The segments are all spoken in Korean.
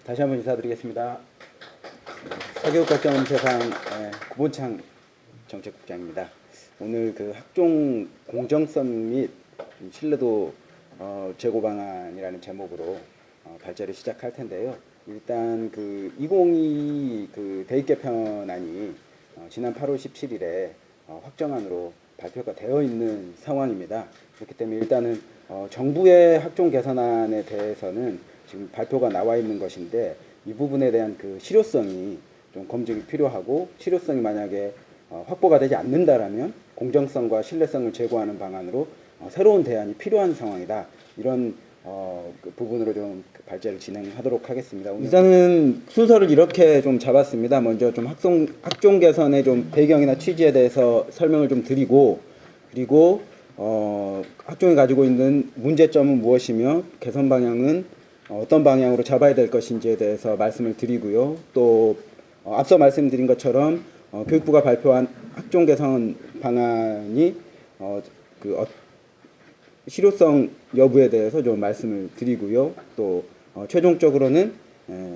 다시 한번 인사드리겠습니다. 사교육과정세상 구본창 정책국장입니다. 오늘 그 학종 공정성 및 신뢰도 제고 방안이라는 제목으로 발제를 시작할 텐데요. 일단 그 2022 그 대입 개편안이 지난 8월 17일에 확정안으로 발표가 되어 있는 상황입니다. 그렇기 때문에 일단은 정부의 학종 개선안에 대해서는 지금 발표가 나와 있는 것인데 이 부분에 대한 그 실효성이 좀 검증이 필요하고, 실효성이 만약에 확보가 되지 않는다라면 공정성과 신뢰성을 제고하는 방안으로 새로운 대안이 필요한 상황이다. 이런 그 부분으로 좀 발제를 진행하도록 하겠습니다. 일단은 순서를 이렇게 좀 잡았습니다. 먼저 좀 학종 개선의 좀 배경이나 취지에 대해서 설명을 좀 드리고, 그리고 학종이 가지고 있는 문제점은 무엇이며 개선 방향은 어떤 방향으로 잡아야 될 것인지에 대해서 말씀을 드리고요. 또 앞서 말씀드린 것처럼 교육부가 발표한 학종 개선 방안이 실효성 여부에 대해서 좀 말씀을 드리고요. 또 최종적으로는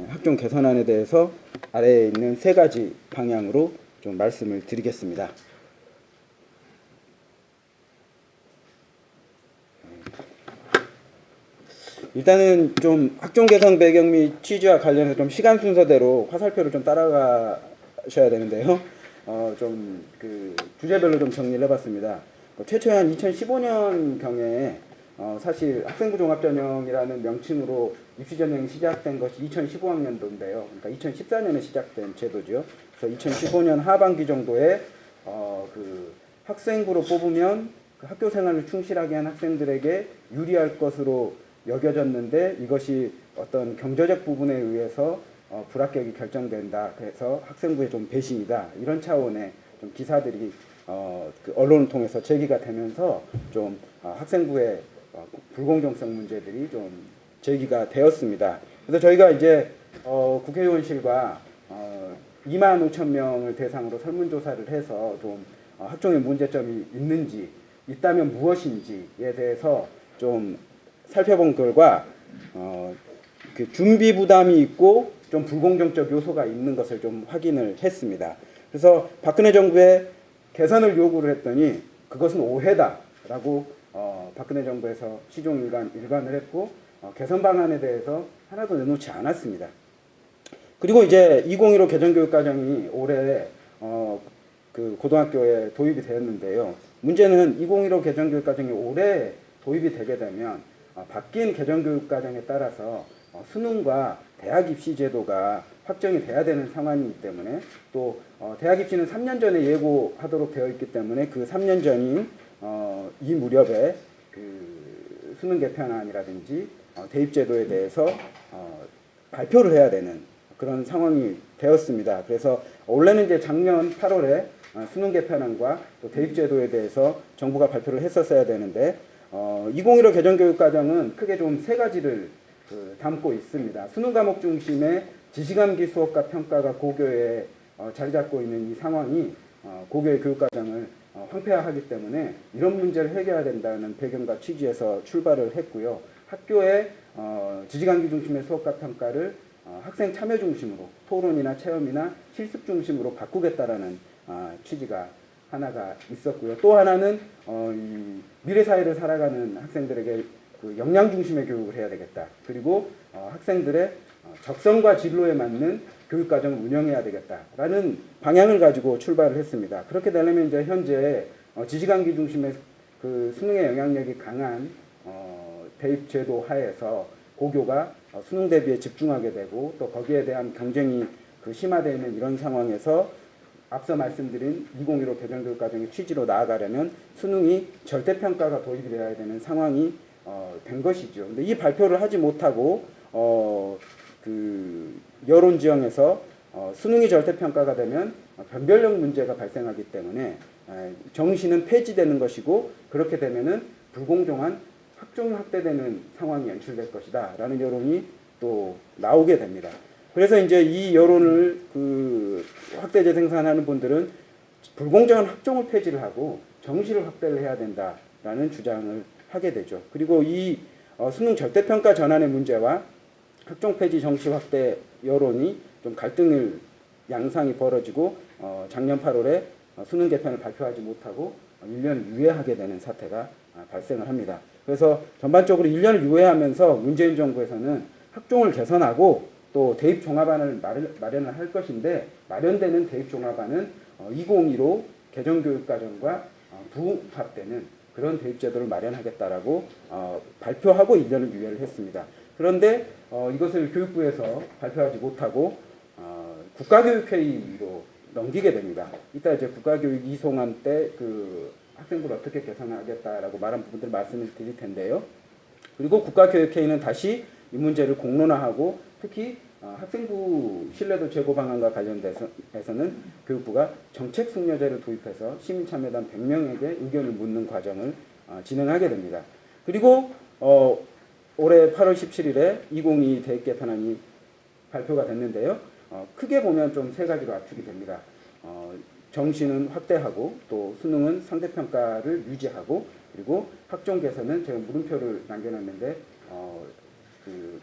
학종 개선안에 대해서 아래에 있는 세 가지 방향으로 좀 말씀을 드리겠습니다. 일단은 좀 학종 개선 배경 및 취지와 관련해서 좀 시간 순서대로 화살표를 좀 따라가셔야 되는데요. 좀 그 주제별로 좀 정리를 해봤습니다. 최초에 한 2015년 경에 사실 학생부 종합전형이라는 명칭으로 입시전형이 시작된 것이 2015학년도인데요. 그러니까 2014년에 시작된 제도죠. 그래서 2015년 하반기 정도에 그 학생부로 뽑으면 그 학교 생활을 충실하게 한 학생들에게 유리할 것으로 여겨졌는데, 이것이 어떤 경제적 부분에 의해서 불합격이 결정된다. 그래서 학생부의 좀 배신이다. 이런 차원의 좀 기사들이 그 언론을 통해서 제기가 되면서 좀 학생부의 불공정성 문제들이 좀 제기가 되었습니다. 그래서 저희가 이제 국회의원실과 2만 5천 명을 대상으로 설문조사를 해서 좀 학종의 문제점이 있는지, 있다면 무엇인지에 대해서 좀 살펴본 결과 그 준비 부담이 있고 좀 불공정적 요소가 있는 것을 좀 확인을 했습니다. 그래서 박근혜 정부에 개선을 요구를 했더니 그것은 오해다라고 박근혜 정부에서 일관을 했고, 개선 방안에 대해서 하나도 내놓지 않았습니다. 그리고 이제 2015 개정교육과정이 올해 그 고등학교에 도입이 되었는데요. 문제는 2015 개정교육과정이 올해 도입이 되게 되면 바뀐 개정교육과정에 따라서 수능과 대학 입시 제도가 확정이 돼야 되는 상황이기 때문에, 또 대학 입시는 3년 전에 예고하도록 되어 있기 때문에 그 3년 전인 이 무렵에 그 수능 개편안이라든지 대입 제도에 대해서 발표를 해야 되는 그런 상황이 되었습니다. 그래서 원래는 이제 작년 8월에 수능 개편안과 또 대입 제도에 대해서 정부가 발표를 했었어야 되는데 2015 개정교육과정은 크게 좀 세 가지를 담고 있습니다. 수능 과목 중심의 지시감기 수업과 평가가 고교에 자리 잡고 있는 이 상황이 고교의 교육과정을 황폐화하기 때문에 이런 문제를 해결해야 된다는 배경과 취지에서 출발을 했고요. 학교의 지시감기 중심의 수업과 평가를 학생 참여 중심으로, 토론이나 체험이나 실습 중심으로 바꾸겠다라는 취지가 하나가 있었고요. 또 하나는 이 미래 사회를 살아가는 학생들에게 그 역량 중심의 교육을 해야 되겠다. 그리고 학생들의 적성과 진로에 맞는 교육과정을 운영해야 되겠다라는 방향을 가지고 출발을 했습니다. 그렇게 되려면 이제 현재 지시감기 중심의 그 수능의 영향력이 강한 대입 제도 하에서 고교가 수능 대비에 집중하게 되고, 또 거기에 대한 경쟁이 그 심화되어 있는 이런 상황에서 앞서 말씀드린 2015 개정교육과정의 취지로 나아가려면 수능이 절대평가가 도입이 되어야 되는 상황이 된 것이죠. 근데 이 발표를 하지 못하고 그 여론 지형에서 수능이 절대평가가 되면 변별력 문제가 발생하기 때문에 정시는 폐지되는 것이고, 그렇게 되면은 불공정한 학종이 확대되는 상황이 연출될 것이다 라는 여론이 또 나오게 됩니다. 그래서 이제 이 여론을 그 학대제 생산하는 분들은 불공정한 학종을 폐지를 하고 정시를 확대를 해야 된다라는 주장을 하게 되죠. 그리고 이 수능 절대평가 전환의 문제와 학종 폐지 정치 확대 여론이 좀 갈등을 양상이 벌어지고 작년 8월에 수능 개편을 발표하지 못하고 1년을 유예하게 되는 사태가 발생을 합니다. 그래서 전반적으로 1년을 유예하면서 문재인 정부에서는 학종을 개선하고 또 대입 종합안을 마련을 할 것인데, 마련되는 대입 종합안은 2025 개정교육과정과 부합되는 그런 대입 제도를 마련하겠다라고 발표하고 1년을 유예를 했습니다. 그런데 이것을 교육부에서 발표하지 못하고 국가교육회의로 넘기게 됩니다. 이따 이제 국가교육 이송안 때 그 학생부를 어떻게 개선하겠다라고 말한 부분들 말씀을 드릴 텐데요. 그리고 국가교육회의는 다시 이 문제를 공론화하고, 특히 학생부 신뢰도 제고 방안과 관련돼서는 교육부가 정책 숙려제를 도입해서 시민참여단 100명에게 의견을 묻는 과정을 진행하게 됩니다. 그리고 올해 8월 17일에 2022 대입 개편안이 발표가 됐는데요. 크게 보면 좀 세 가지로 압축이 됩니다. 정시는 확대하고, 또 수능은 상대평가를 유지하고, 그리고 학종 개선은 제가 물음표를 남겨놨는데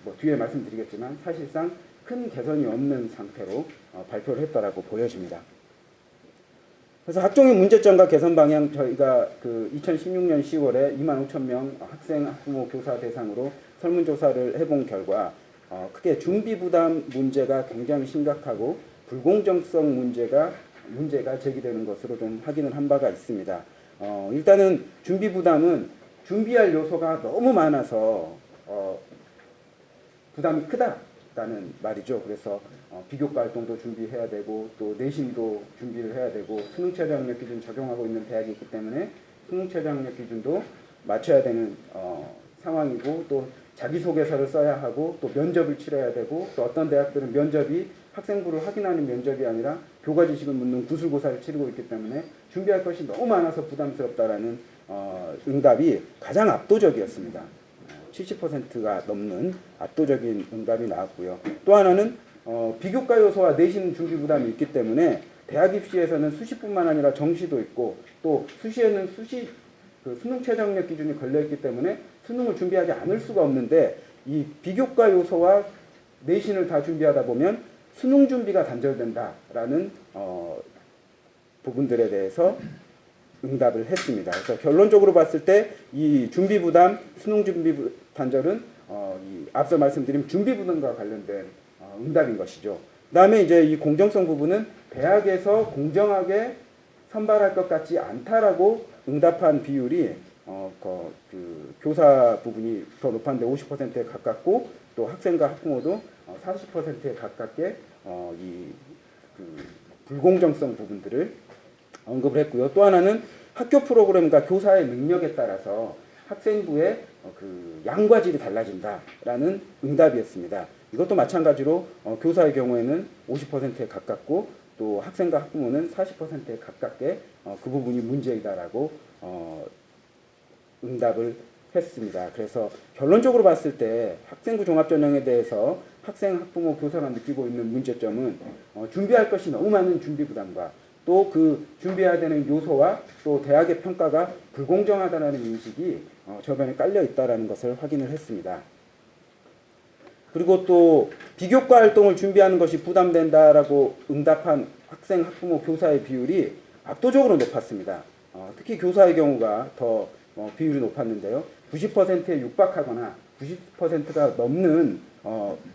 뭐 뒤에 말씀드리겠지만 사실상 큰 개선이 없는 상태로 발표를 했다라고 보여집니다. 그래서 학종의 문제점과 개선 방향, 저희가 그 2016년 10월에 25,000명 학생, 학부모, 교사 대상으로 설문조사를 해본 결과 크게 준비 부담 문제가 굉장히 심각하고 불공정성 문제가 제기되는 것으로 좀 확인을 한 바가 있습니다. 일단은 준비 부담은 준비할 요소가 너무 많아서 부담이 크다라는 말이죠. 그래서 비교과 활동도 준비해야 되고, 또 내신도 준비를 해야 되고, 수능 최저 학력 기준 적용하고 있는 대학이 있기 때문에 수능 최저 학력 기준도 맞춰야 되는 상황이고, 또 자기소개서를 써야 하고, 또 면접을 치러야 되고, 또 어떤 대학들은 면접이 학생부를 확인하는 면접이 아니라 교과 지식을 묻는 구술고사를 치르고 있기 때문에 준비할 것이 너무 많아서 부담스럽다라는 응답이 가장 압도적이었습니다. 70%가 넘는 압도적인 응답이 나왔고요. 또 하나는 비교과 요소와 내신 준비 부담이 있기 때문에 대학 입시에서는 수시뿐만 아니라 정시도 있고, 또 수시에는 수능 최저학력 기준이 걸려있기 때문에 수능을 준비하지 않을 수가 없는데, 이 비교과 요소와 내신을 다 준비하다 보면 수능 준비가 단절된다라는 부분들에 대해서 응답을 했습니다. 그래서 결론적으로 봤을 때 이 준비 부담, 수능 준비 단절은 앞서 말씀드린 준비 부담과 관련된 응답인 것이죠. 그다음에 이제 이 공정성 부분은 대학에서 공정하게 선발할 것 같지 않다라고 응답한 비율이 그 교사 부분이 더 높았는데 50%에 가깝고, 또 학생과 학부모도 40%에 가깝게 그 불공정성 부분들을 언급을 했고요. 또 하나는 학교 프로그램과 교사의 능력에 따라서 학생부의 그 양과 질이 달라진다라는 응답이었습니다. 이것도 마찬가지로 교사의 경우에는 50%에 가깝고, 또 학생과 학부모는 40%에 가깝게 그 부분이 문제이다라고 응답을 했습니다. 그래서 결론적으로 봤을 때 학생부 종합전형에 대해서 학생, 학부모, 교사가 느끼고 있는 문제점은 준비할 것이 너무 많은 준비 부담과, 또 그 준비해야 되는 요소와 또 대학의 평가가 불공정하다는 인식이 저변에 깔려 있다는 것을 확인을 했습니다. 그리고 또 비교과 활동을 준비하는 것이 부담된다라고 응답한 학생, 학부모, 교사의 비율이 압도적으로 높았습니다. 특히 교사의 경우가 더 비율이 높았는데요. 90%에 육박하거나 90%가 넘는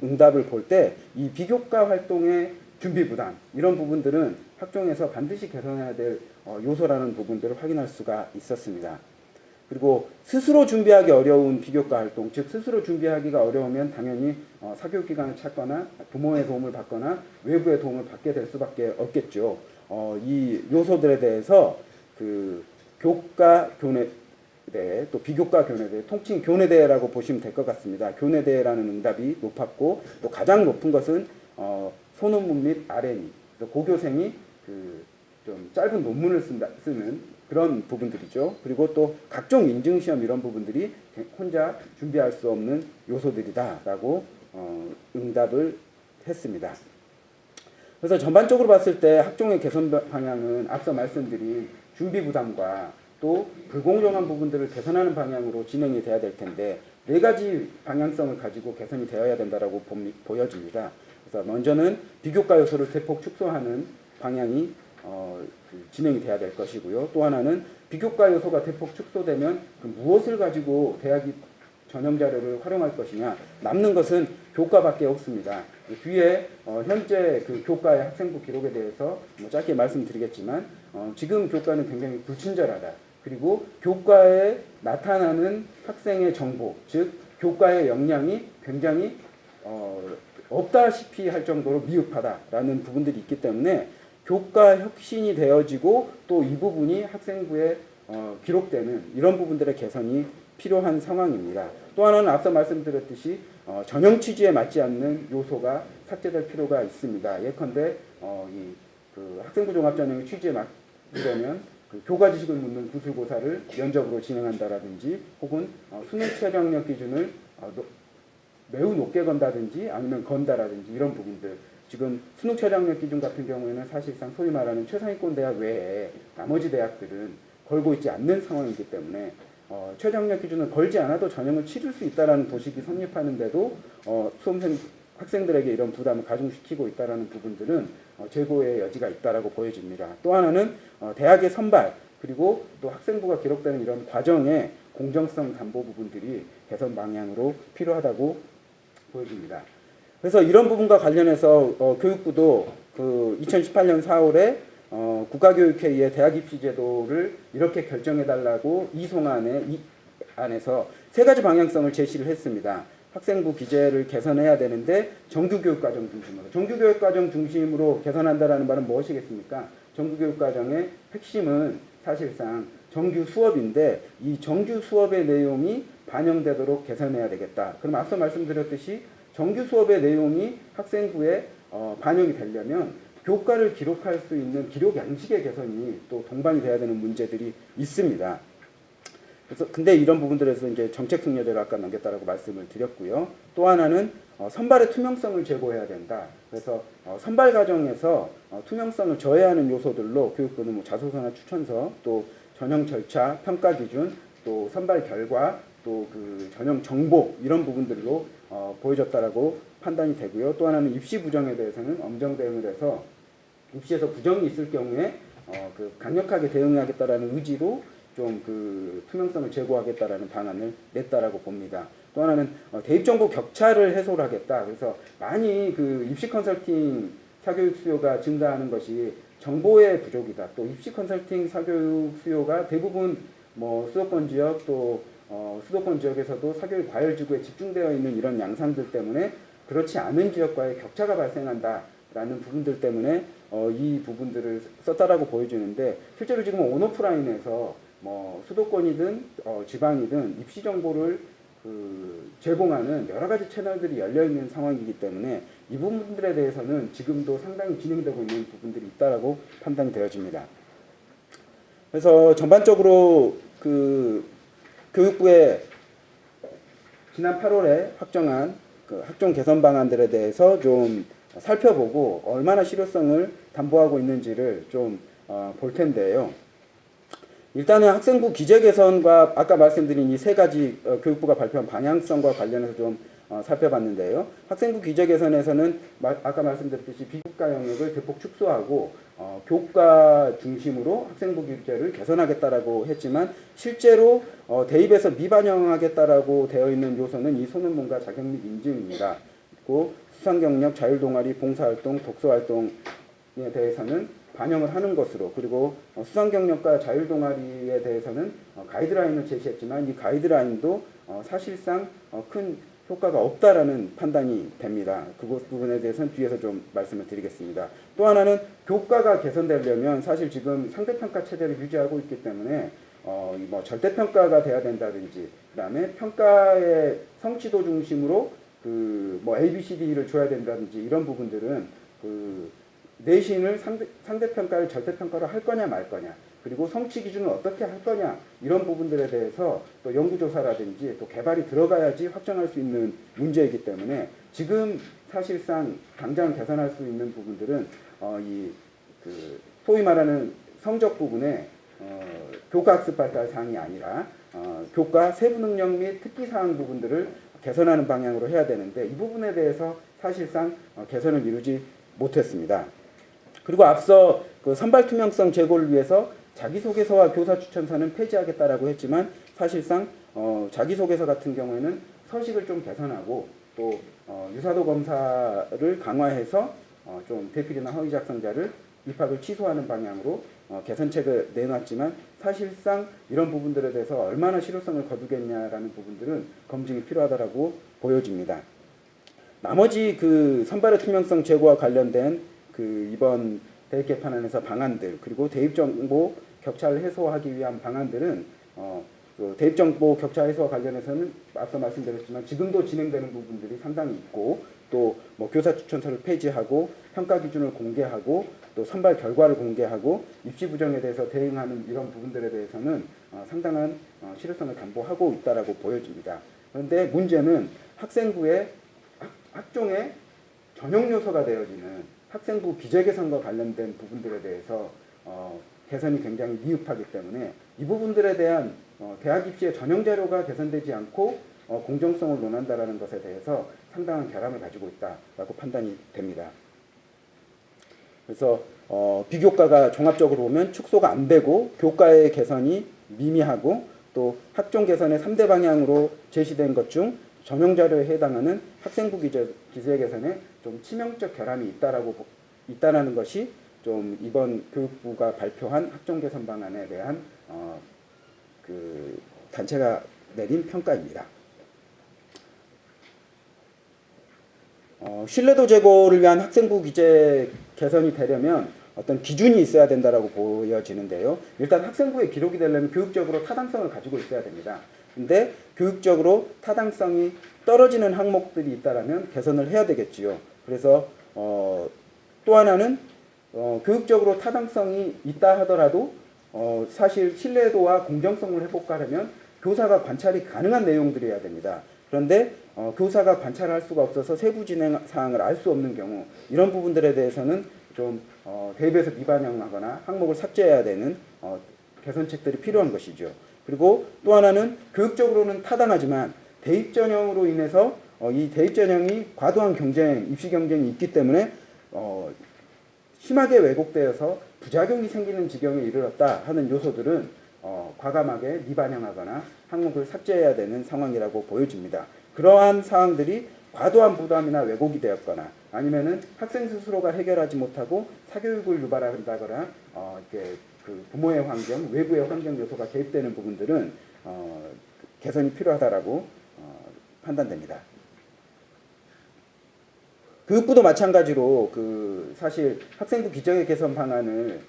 응답을 볼 때 이 비교과 활동의 준비 부담, 이런 부분들은 학종에서 반드시 개선해야 될 요소라는 부분들을 확인할 수가 있었습니다. 그리고 스스로 준비하기 어려운 비교과 활동, 즉 스스로 준비하기가 어려우면 당연히 사교육기관을 찾거나 부모의 도움을 받거나 외부의 도움을 받게 될 수밖에 없겠죠. 이 요소들에 대해서 그 교과 교내대, 또 비교과 교내대, 통칭 교내대라고 보시면 될 것 같습니다. 교내대라는 응답이 높았고, 또 가장 높은 것은 소논문 및 R&E, 고교생이 그 좀 짧은 논문을 쓰는 그런 부분들이죠. 그리고 또 각종 인증시험, 이런 부분들이 혼자 준비할 수 없는 요소들이다라고 응답을 했습니다. 그래서 전반적으로 봤을 때 학종의 개선 방향은 앞서 말씀드린 준비 부담과 또 불공정한 부분들을 개선하는 방향으로 진행이 돼야 될 텐데, 네 가지 방향성을 가지고 개선이 되어야 된다라고 보여집니다. 그래서 먼저는 비교과 요소를 대폭 축소하는 방향이 진행이 돼야 될 것이고요. 또 하나는 비교과 요소가 대폭 축소되면 무엇을 가지고 대학이 전형 자료를 활용할 것이냐, 남는 것은 교과밖에 없습니다. 뒤에 현재 그 교과의 학생부 기록에 대해서 짧게 말씀드리겠지만 지금 교과는 굉장히 불친절하다. 그리고 교과에 나타나는 학생의 정보, 즉 교과의 역량이 굉장히 없다시피 할 정도로 미흡하다라는 부분들이 있기 때문에 교과 혁신이 되어지고 또 이 부분이 학생부에 기록되는 이런 부분들의 개선이 필요한 상황입니다. 또 하나는 앞서 말씀드렸듯이 전형 취지에 맞지 않는 요소가 삭제될 필요가 있습니다. 예컨대 그 학생부 종합전형의 취지에 맞으려면 그 교과 지식을 묻는 구술고사를 면접으로 진행한다라든지 혹은 수능 최저학력 기준을 매우 높게 건다든지 아니면 건다라든지 이런 부분들, 지금 수능 최저학력 기준 같은 경우에는 사실상 소위 말하는 최상위권 대학 외에 나머지 대학들은 걸고 있지 않는 상황이기 때문에 최저학력 기준을 걸지 않아도 전형을 치를 수 있다라는 도식이 성립하는데도 수험생 학생들에게 이런 부담을 가중시키고 있다라는 부분들은 재고의 여지가 있다라고 보여집니다. 또 하나는 대학의 선발 그리고 또 학생부가 기록되는 이런 과정의 공정성 담보 부분들이 개선 방향으로 필요하다고 보여집니다. 그래서 이런 부분과 관련해서 교육부도 그 2018년 4월에 국가교육회의의 대학 입시 제도를 이렇게 결정해달라고 이송안에 안에서 세 가지 방향성을 제시를 했습니다. 학생부 기재를 개선해야 되는데 정규교육과정 중심으로. 정규교육과정 중심으로 개선한다라는 말은 무엇이겠습니까? 정규교육과정의 핵심은 사실상 정규 수업인데 이 정규 수업의 내용이 반영되도록 개선해야 되겠다. 그럼 앞서 말씀드렸듯이 정규 수업의 내용이 학생부에 반영이 되려면 교과를 기록할 수 있는 기록 양식의 개선이 또 동반이 돼야 되는 문제들이 있습니다. 그래서 근데 이런 부분들에서 이제 정책 숙려제를 아까 넘겼다라고 말씀을 드렸고요. 또 하나는 선발의 투명성을 제고해야 된다. 그래서 선발 과정에서 투명성을 저해하는 요소들로 교육부는 뭐 자소서나 추천서, 또 전형 절차, 평가 기준, 또 선발 결과, 또 그 전형 정보 이런 부분들로 보여졌다라고 판단이 되고요. 또 하나는 입시 부정에 대해서는 엄정 대응을 해서 입시에서 부정이 있을 경우에 그 강력하게 대응하겠다라는 의지로 좀 그 투명성을 제고하겠다라는 방안을 냈다라고 봅니다. 또 하나는 대입 정보 격차를 해소를 하겠다. 그래서 많이 그 입시 컨설팅 사교육 수요가 증가하는 것이 정보의 부족이다. 또 입시 컨설팅 사교육 수요가 대부분 뭐 수도권 지역 또 수도권 지역에서도 사교육 과열 지구에 집중되어 있는 이런 양상들 때문에 그렇지 않은 지역과의 격차가 발생한다라는 부분들 때문에 이 부분들을 썼다라고 보여지는데 실제로 지금 온오프라인에서 뭐 수도권이든 지방이든 입시 정보를 제공하는 여러 가지 채널들이 열려 있는 상황이기 때문에 이 부분들에 대해서는 지금도 상당히 진행되고 있는 부분들이 있다라고 판단이 되어집니다. 그래서 전반적으로 그 교육부의 지난 8월에 확정한 그 학종 개선 방안들에 대해서 좀 살펴보고 얼마나 실효성을 담보하고 있는지를 좀 볼 텐데요. 일단은 학생부 기재 개선과 아까 말씀드린 이 세 가지 교육부가 발표한 방향성과 관련해서 좀 살펴봤는데요. 학생부 기재 개선에서는 아까 말씀드렸듯이 비교과 영역을 대폭 축소하고 교과 중심으로 학생부 기재를 개선하겠다라고 했지만 실제로 대입에서 미반영하겠다라고 되어 있는 요소는 이 소논문과 자격 및 인증입니다. 그리고 수상경력, 자율동아리, 봉사활동, 독서활동에 대해서는 반영을 하는 것으로, 그리고 수상경력과 자율동아리에 대해서는 가이드라인을 제시했지만 이 가이드라인도 사실상 큰 효과가 없다라는 판단이 됩니다. 그 부분에 대해서는 뒤에서 좀 말씀을 드리겠습니다. 또 하나는 교과가 개선되려면 사실 지금 상대평가 체제를 유지하고 있기 때문에 뭐 절대평가가 돼야 된다든지, 그 다음에 평가의 성취도 중심으로 뭐 ABCD를 줘야 된다든지 이런 부분들은 내신을 상대평가를 절대평가로 할 거냐 말 거냐, 그리고 성취 기준을 어떻게 할 거냐, 이런 부분들에 대해서 또 연구조사라든지 또 개발이 들어가야지 확정할 수 있는 문제이기 때문에 지금 사실상 당장 개선할 수 있는 부분들은 소위 말하는 성적 부분에 교과학습 발달 사항이 아니라 교과 세부 능력 및 특기 사항 부분들을 개선하는 방향으로 해야 되는데 이 부분에 대해서 사실상 개선을 이루지 못했습니다. 그리고 앞서 그 선발 투명성 제고를 위해서 자기소개서와 교사 추천서는 폐지하겠다라고 했지만 사실상 자기소개서 같은 경우에는 서식을 좀 개선하고 또 유사도 검사를 강화해서 좀 대필이나 허위 작성자를 입학을 취소하는 방향으로 개선책을 내놨지만 사실상 이런 부분들에 대해서 얼마나 실효성을 거두겠냐라는 부분들은 검증이 필요하다라고 보여집니다. 나머지 그 선발의 투명성 제고와 관련된 그 이번 대입 개편안에서 방안들 그리고 대입 정보 격차를 해소하기 위한 방안들은 그 대입 정보 격차 해소와 관련해서는 앞서 말씀드렸지만 지금도 진행되는 부분들이 상당히 있고 또 뭐 교사 추천서를 폐지하고 평가 기준을 공개하고 또 선발 결과를 공개하고 입시 부정에 대해서 대응하는 이런 부분들에 대해서는 상당한 실효성을 담보하고 있다라고 보여집니다. 그런데 문제는 학생부의 학종의 전형 요소가 되어지는 학생부 기재 개선과 관련된 부분들에 대해서 개선이 굉장히 미흡하기 때문에 이 부분들에 대한 대학 입시의 전형 자료가 개선되지 않고 공정성을 논한다라는 것에 대해서 상당한 결함을 가지고 있다라고 판단이 됩니다. 그래서 비교과가 종합적으로 보면 축소가 안 되고 교과의 개선이 미미하고 또 학종 개선의 3대 방향으로 제시된 것 중 전형 자료에 해당하는 학생부 기재 개선에 좀 치명적 결함이 있다라는 것이 좀 이번 교육부가 발표한 학종 개선 방안에 대한 그 단체가 내린 평가입니다. 신뢰도 제고를 위한 학생부 기재 개선이 되려면 어떤 기준이 있어야 된다라고 보여지는데요. 일단 학생부에 기록이 되려면 교육적으로 타당성을 가지고 있어야 됩니다. 근데 교육적으로 타당성이 떨어지는 항목들이 있다라면 개선을 해야 되겠지요. 그래서 또 하나는 교육적으로 타당성이 있다 하더라도 사실 신뢰도와 공정성을 회복하려면 교사가 관찰이 가능한 내용들이어야 됩니다. 그런데 교사가 관찰할 수가 없어서 세부 진행 사항을 알 수 없는 경우 이런 부분들에 대해서는 좀 대입에서 미반영하거나 항목을 삭제해야 되는 개선책들이 필요한 것이죠. 그리고 또 하나는 교육적으로는 타당하지만 대입 전형으로 인해서 이 대입 전형이 과도한 경쟁, 입시 경쟁이 있기 때문에 심하게 왜곡되어서 부작용이 생기는 지경에 이르렀다 하는 요소들은 과감하게 미반영하거나 항목을 삭제해야 되는 상황이라고 보여집니다. 그러한 사항들이 과도한 부담이나 왜곡이 되었거나 아니면은 학생 스스로가 해결하지 못하고 사교육을 유발한다거나 이렇게 그 부모의 환경, 외부의 환경 요소가 개입되는 부분들은 개선이 필요하다라고 판단됩니다. 교육부도 마찬가지로 그 사실 학생부 기재 개선 방안을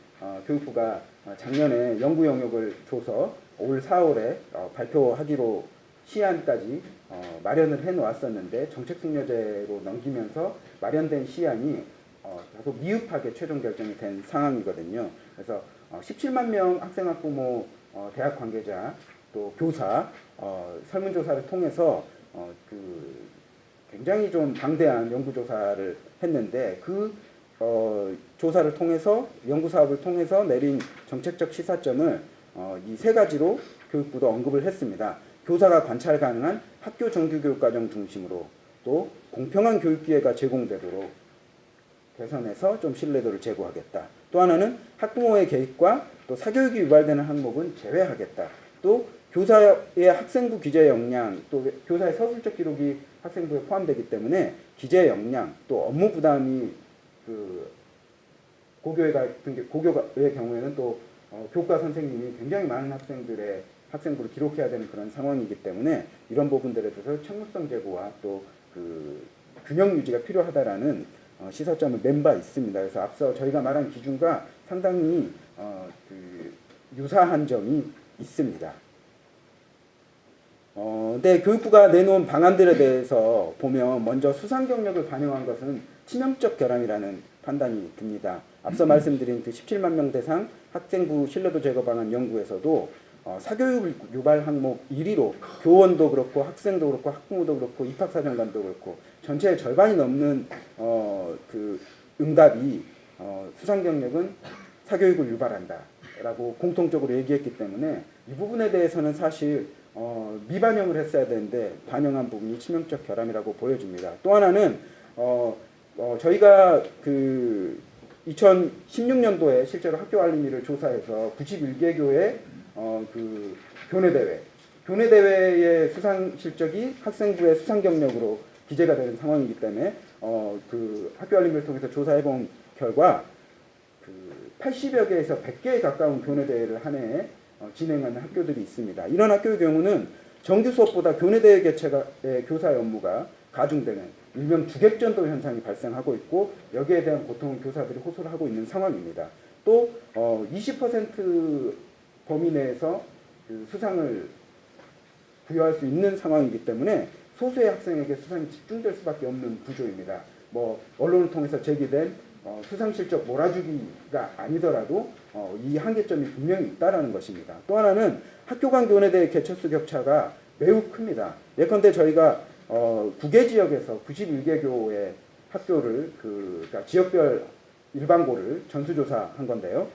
교육부가 작년에 연구 영역을 줘서 올 4월에 발표하기로 시한까지 마련을 해놓았었는데 정책숙려제로 넘기면서 마련된 시한이 다소 미흡하게 최종 결정이 된 상황이거든요. 그래서 17만 명 학생 학부모 대학 관계자 또 교사 설문조사를 통해서 그 굉장히 좀 방대한 연구조사를 했는데 그 조사를 통해서 연구사업을 통해서 내린 정책적 시사점을 이 세 가지로 교육부도 언급을 했습니다. 교사가 관찰 가능한 학교 정규교육과정 중심으로 또 공평한 교육기회가 제공되도록 개선해서 좀 신뢰도를 제고하겠다. 또 하나는 학부모의 개입과 또 사교육이 유발되는 항목은 제외하겠다. 또 교사의 학생부 기재 역량, 또 교사의 서술적 기록이 학생부에 포함되기 때문에 기재 역량, 또 업무 부담이 그 고교의 경우에는 또 교과 선생님이 굉장히 많은 학생들의 학생부를 기록해야 되는 그런 상황이기 때문에 이런 부분들에 대해서 책무성 제고와 또 그 균형 유지가 필요하다라는 시사점을 낸 바 있습니다. 그래서 앞서 저희가 말한 기준과 상당히 그 유사한 점이 있습니다. 근데 교육부가 내놓은 방안들에 대해서 보면 먼저 수상 경력을 반영한 것은 치명적 결함이라는 판단이 듭니다. 앞서 말씀드린 그 17만 명 대상 학생부 신뢰도 제거 방안 연구에서도 사교육 유발 항목 1위로 교원도 그렇고 학생도 그렇고 학부모도 그렇고 입학사정관도 그렇고 전체의 절반이 넘는 그 응답이 수상 경력은 사교육을 유발한다라고 공통적으로 얘기했기 때문에 이 부분에 대해서는 사실 미반영을 했어야 되는데 반영한 부분이 치명적 결함이라고 보여집니다. 또 하나는 저희가 그 2016년도에 실제로 학교 알림이를 조사해서 91개교의 그 교내 대회의 수상 실적이 학생부의 수상 경력으로 기재가 되는 상황이기 때문에 그 학교 알림을 통해서 조사해 본 결과 그 80여 개에서 100개에 가까운 교내 대회를 한 해에 진행하는 학교들이 있습니다. 이런 학교의 경우는 정규 수업보다 교내 대회 개최의 교사의 업무가 가중되는 일명 주객전도 현상이 발생하고 있고, 여기에 대한 고통을 교사들이 호소를 하고 있는 상황입니다. 또 20% 범위 내에서 그 수상을 부여할 수 있는 상황이기 때문에 소수의 학생에게 수상이 집중될 수밖에 없는 구조입니다. 뭐 언론을 통해서 제기된 수상 실적 몰아주기가 아니더라도 이 한계점이 분명히 있다라는 것입니다. 또 하나는 학교 간 교내대회 개최수 격차가 매우 큽니다. 예컨대 저희가 9개 지역에서 91개 교의 학교를 그러니까 지역별 일반고를 전수조사한 건데요.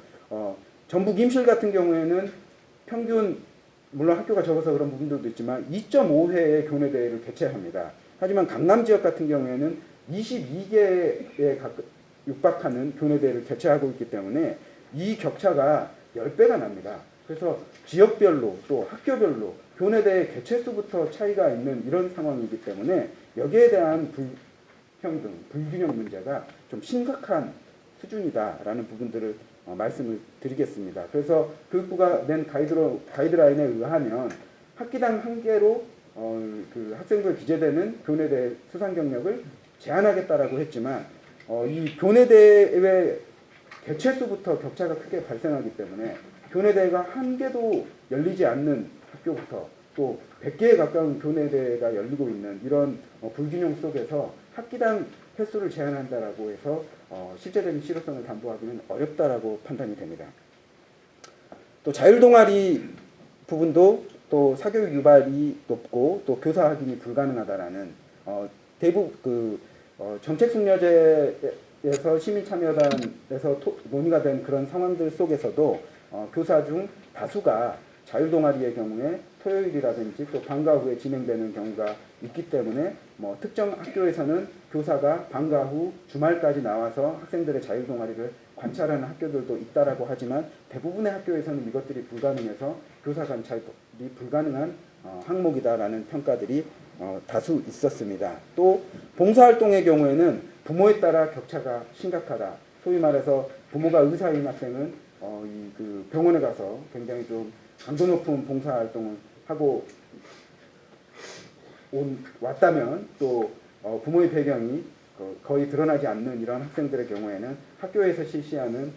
전북 임실 같은 경우에는 평균 물론 학교가 적어서 그런 부분들도 있지만 2.5회의 교내대회를 개최합니다. 하지만 강남 지역 같은 경우에는 22개에 육박하는 교내대회를 개최하고 있기 때문에 이 격차가 10배가 납니다. 그래서 지역별로 또 학교별로 교내대회 개최수부터 차이가 있는 이런 상황이기 때문에 여기에 대한 불평등, 불균형 문제가 좀 심각한 수준이다라는 부분들을 말씀을 드리겠습니다. 그래서 교육부가 낸 가이드라인에 의하면 학기당 한 개로 그 학생부에 기재되는 교내대회 수상 경력을 제한하겠다라고 했지만 이 교내대회 개최수부터 격차가 크게 발생하기 때문에 교내대회가 한 개도 열리지 않는 학교부터 또 100개에 가까운 교내대회가 열리고 있는 이런 불균형 속에서 학기당 횟수를 제한한다라고 해서 실제적인 실효성을 담보하기는 어렵다라고 판단이 됩니다. 또 자율동아리 부분도 또 사교육 유발이 높고 또 교사 확인이 불가능하다라는 대부분 정책숙려제에서 시민참여단에서 논의가 된 그런 상황들 속에서도 교사 중 다수가 자율동아리의 경우에 토요일이라든지 또 방과 후에 진행되는 경우가 있기 때문에 뭐 특정 학교에서는 교사가 방과 후 주말까지 나와서 학생들의 자율동아리를 관찰하는 학교들도 있다라고 하지만 대부분의 학교에서는 이것들이 불가능해서 교사 관찰이 불가능한 항목이다라는 평가들이 다수 있었습니다. 또 봉사활동의 경우에는 부모에 따라 격차가 심각하다. 소위 말해서 부모가 의사인 학생은 그 병원에 가서 굉장히 좀 강도 높은 봉사활동을 하고 왔다면 또 부모의 배경이 거의 드러나지 않는 이런 학생들의 경우에는 학교에서 실시하는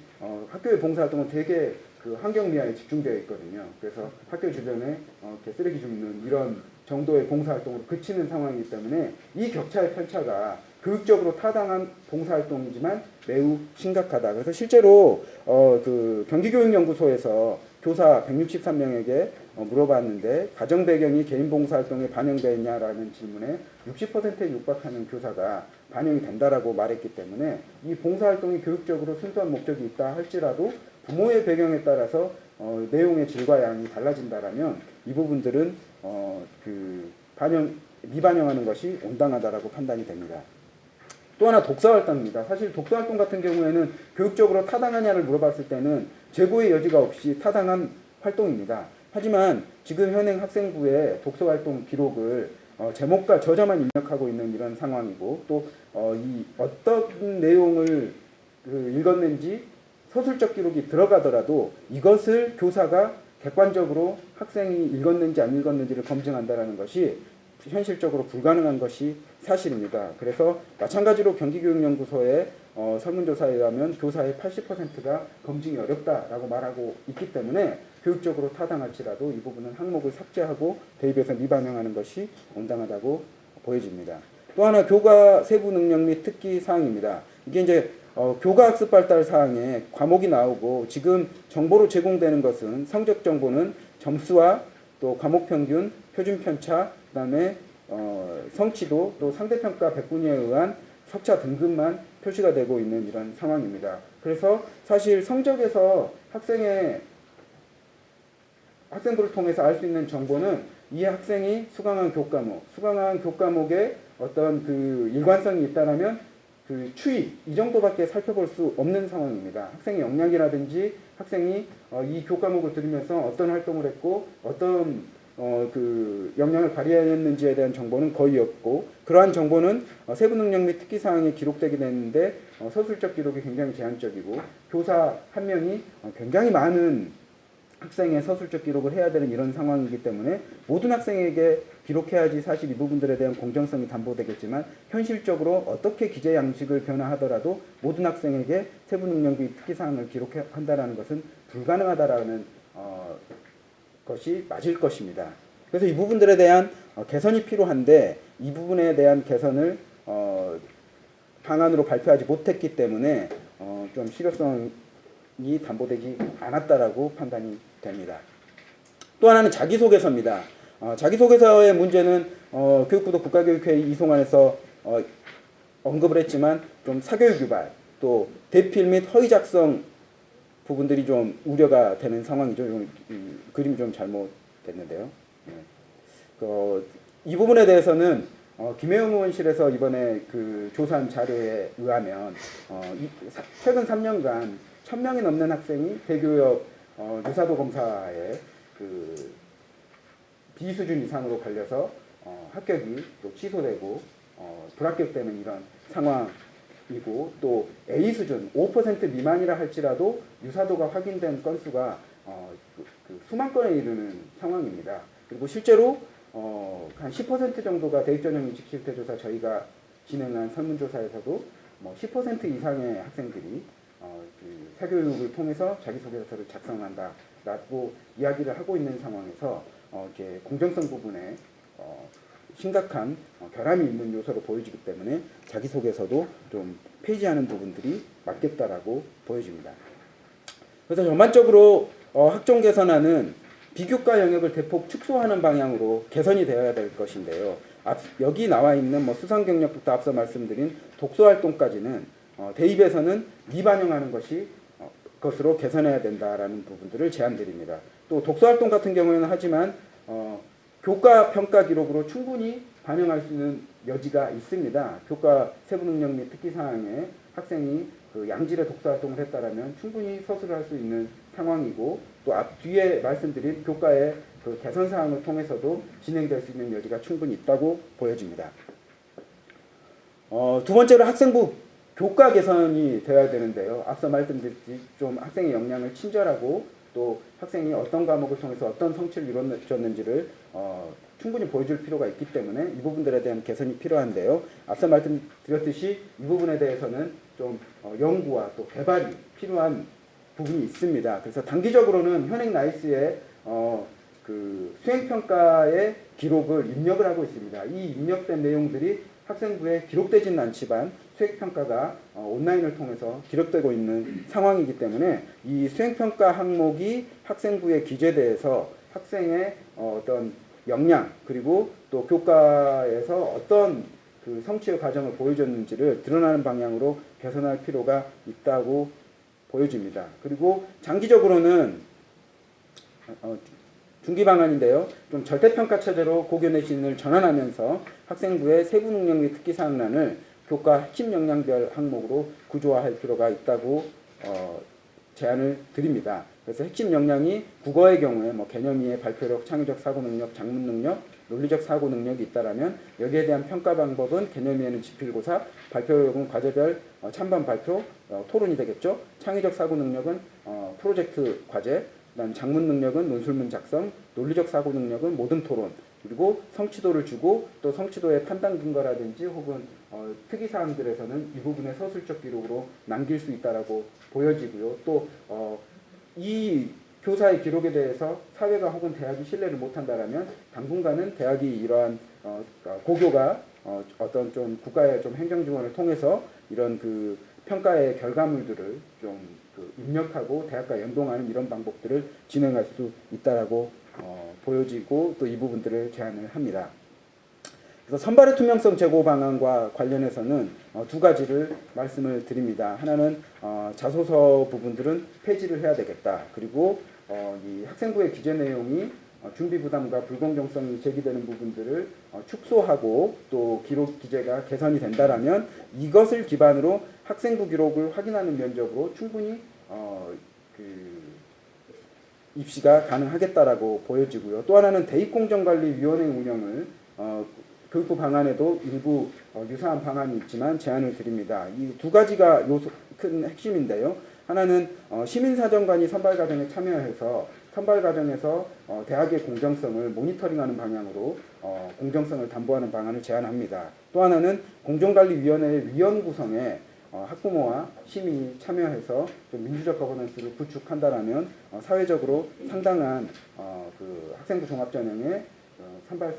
학교의 봉사활동은 되게 그 환경미화에 집중되어 있거든요. 그래서 학교 주변에 쓰레기 줍는 이런 정도의 봉사활동으로 그치는 상황이기 때문에 이 격차의 편차가 교육적으로 타당한 봉사활동이지만 매우 심각하다. 그래서 실제로 그 경기교육연구소에서 교사 163명에게 물어봤는데 가정 배경이 개인 봉사활동에 반영되냐라는 질문에 60%에 육박하는 교사가 반영이 된다라고 말했기 때문에 이 봉사활동이 교육적으로 순수한 목적이 있다 할지라도 부모의 배경에 따라서 내용의 질과 양이 달라진다라면 이 부분들은 미반영하는 것이 온당하다라고 판단이 됩니다. 또 하나 독서활동입니다. 사실 독서활동 같은 경우에는 교육적으로 타당하냐를 물어봤을 때는 재고의 여지가 없이 타당한 활동입니다. 하지만 지금 현행 학생부의 독서활동 기록을 제목과 저자만 입력하고 있는 이런 상황이고 또 이 어떤 내용을 읽었는지 서술적 기록이 들어가더라도 이것을 교사가 객관적으로 학생이 읽었는지 안 읽었는지를 검증한다는 것이 현실적으로 불가능한 것이 사실입니다. 그래서 마찬가지로 경기교육연구소의 설문조사에 의하면 교사의 80%가 검증이 어렵다라고 말하고 있기 때문에 교육적으로 타당할지라도 이 부분은 항목을 삭제하고 대입해서 미반영하는 것이 온당하다고 보여집니다. 또 하나 교과 세부 능력 및 특기 사항입니다. 이게 이제 교과 학습 발달 사항에 과목이 나오고 지금 정보로 제공되는 것은 성적 정보는 점수와 또 과목 평균, 표준 편차, 그다음에 성취도 또 상대평가 백분위에 의한 석차 등급만 표시가 되고 있는 이런 상황입니다. 그래서 사실 성적에서 학생부를 통해서 알 수 있는 정보는 이 학생이 수강한 교과목에 어떤 그 일관성이 있다라면 그 추이 이 정도밖에 살펴볼 수 없는 상황입니다. 학생의 역량이라든지 학생이 이 교과목을 들으면서 어떤 활동을 했고 어떤 그 역량을 발휘했는지에 대한 정보는 거의 없고, 그러한 정보는 세부 능력 및 특기 사항에 기록되게 되는데 서술적 기록이 굉장히 제한적이고, 교사 한 명이 굉장히 많은 학생의 서술적 기록을 해야 되는 이런 상황이기 때문에 모든 학생에게 기록해야지 사실 이 부분들에 대한 공정성이 담보되겠지만, 현실적으로 어떻게 기재 양식을 변화하더라도 모든 학생에게 세부 능력 및 특기 사항을 기록한다라는 것은 불가능하다라는 것이 맞을 것입니다. 그래서 이 부분들에 대한 개선이 필요한데, 이 부분에 대한 개선을 방안으로 발표하지 못했기 때문에 좀 실효성이 담보되지 않았다라고 판단이 됩니다. 또 하나는 자기소개서입니다. 자기소개서의 문제는 교육부도 국가교육회의 이송안에서 언급을 했지만 좀 사교육 유발, 또 대필 및 허위 작성 부분들이 좀 우려가 되는 상황이죠. 그림이 좀 잘못됐는데요. 이 부분에 대해서는 김혜영 의원실에서 이번에 그 조사한 자료에 의하면 최근 3년간 1000명이 넘는 학생이 대교역 유사도 검사에 그 비수준 이상으로 걸려서 합격이 또 취소되고 불합격되는 이런 상황이고, 또 A 수준 5% 미만이라 할지라도 유사도가 확인된 건수가 수만 건에 이르는 상황입니다. 그리고 실제로 한 10% 정도가 대입전형 인식실태조사 저희가 진행한 설문조사에서도 10% 이상의 학생들이 그 사교육을 통해서 자기소개서를 작성한다라고 이야기를 하고 있는 상황에서 이렇게 공정성 부분에 심각한 결함이 있는 요소로 보여지기 때문에 자기소개서도 좀 폐지하는 부분들이 맞겠다라고 보여집니다. 그래서 전반적으로 학종 개선안은 비교과 영역을 대폭 축소하는 방향으로 개선이 되어야 될 것인데요. 여기 나와 있는 수상 경력부터 앞서 말씀드린 독서 활동까지는 대입에서는 미반영하는 것으로 개선해야 된다라는 부분들을 제안드립니다. 또 독서 활동 같은 경우에는 하지만 교과 평가 기록으로 충분히 반영할 수 있는 여지가 있습니다. 교과 세부 능력 및 특기 사항에 학생이 그 양질의 독서 활동을 했다라면 충분히 서술을 할 수 있는 상황이고, 또 뒤에 말씀드린 교과의 그 개선 사항을 통해서도 진행될 수 있는 여지가 충분히 있다고 보여집니다. 두 번째로 학생부 교과 개선이 되어야 되는데요. 앞서 말씀드렸듯이 좀 학생의 역량을 친절하고 또 학생이 어떤 과목을 통해서 어떤 성취를 이루어졌는지를 충분히 보여줄 필요가 있기 때문에 이 부분들에 대한 개선이 필요한데요. 앞서 말씀드렸듯이 이 부분에 대해서는 좀 연구와 또 개발이 필요한 부분이 있습니다. 그래서 단기적으로는 현행 나이스의 그 수행평가의 기록을 입력을 하고 있습니다. 이 입력된 내용들이 학생부에 기록되지는 않지만 수행평가가 온라인을 통해서 기록되고 있는 상황이기 때문에 이 수행평가 항목이 학생부에 기재돼서 학생의 어떤 역량, 그리고 또 교과에서 어떤 그 성취의 과정을 보여줬는지를 드러나는 방향으로 개선할 필요가 있다고 보여집니다. 그리고 장기적으로는 중기 방안인데요. 좀 절대평가 체제로 고교 내신을 전환하면서 학생부의 세부 능력 및 특기 사항란을 교과 핵심 역량별 항목으로 구조화할 필요가 있다고 제안을 드립니다. 그래서 핵심 역량이 국어의 경우에 개념 이해, 발표력, 창의적 사고 능력, 작문 능력, 논리적 사고 능력이 있다라면 여기에 대한 평가 방법은 개념 이해는 지필고사, 발표력은 과제별 찬반 발표, 토론이 되겠죠. 창의적 사고 능력은 프로젝트 과제, 그다음 작문 능력은 논술문 작성, 논리적 사고 능력은 모든 토론, 그리고 성취도를 주고 또 성취도의 판단 근거라든지 혹은 특이 사항들에서는 이 부분의 서술적 기록으로 남길 수 있다라고 보여지고요. 또 이 교사의 기록에 대해서 사회가 혹은 대학이 신뢰를 못한다라면 당분간은 대학이 이러한 고교가 어떤 좀 국가의 좀 행정 지원을 통해서 이런 그 평가의 결과물들을 좀 입력하고 대학과 연동하는 이런 방법들을 진행할 수 있다라고 보여지고 또 이 부분들을 제안을 합니다. 그래서 선발의 투명성 제고 방안과 관련해서는 두 가지를 말씀을 드립니다. 하나는 자소서 부분들은 폐지를 해야 되겠다. 그리고 이 학생부의 기재 내용이 준비 부담과 불공정성이 제기되는 부분들을 축소하고 또 기록 기재가 개선이 된다라면 이것을 기반으로 학생부 기록을 확인하는 면접으로 충분히 입시가 가능하겠다라고 보여지고요. 또 하나는 대입공정관리위원회 운영을 교육부 방안에도 일부 유사한 방안이 있지만 제안을 드립니다. 이 두 가지가 큰 핵심인데요. 하나는 시민사정관이 선발 과정에 참여해서 선발 과정에서 대학의 공정성을 모니터링하는 방향으로 공정성을 담보하는 방안을 제안합니다. 또 하나는 공정관리위원회의 위원 구성에 학부모와 시민이 참여해서 좀 민주적 거버넌스를 구축한다라면 사회적으로 상당한 학생부 종합전형의 선발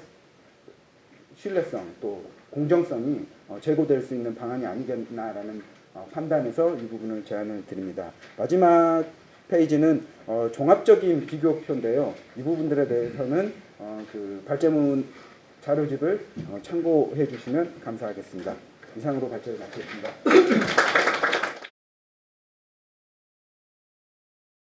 신뢰성 또 공정성이 제고될 수 있는 방안이 아니겠나라는 판단에서 이 부분을 제안을 드립니다. 마지막 페이지는 종합적인 비교표인데요. 이 부분들에 대해서는 발제문 자료집을 참고해 주시면 감사하겠습니다. 이상으로 발제를 마치겠습니다.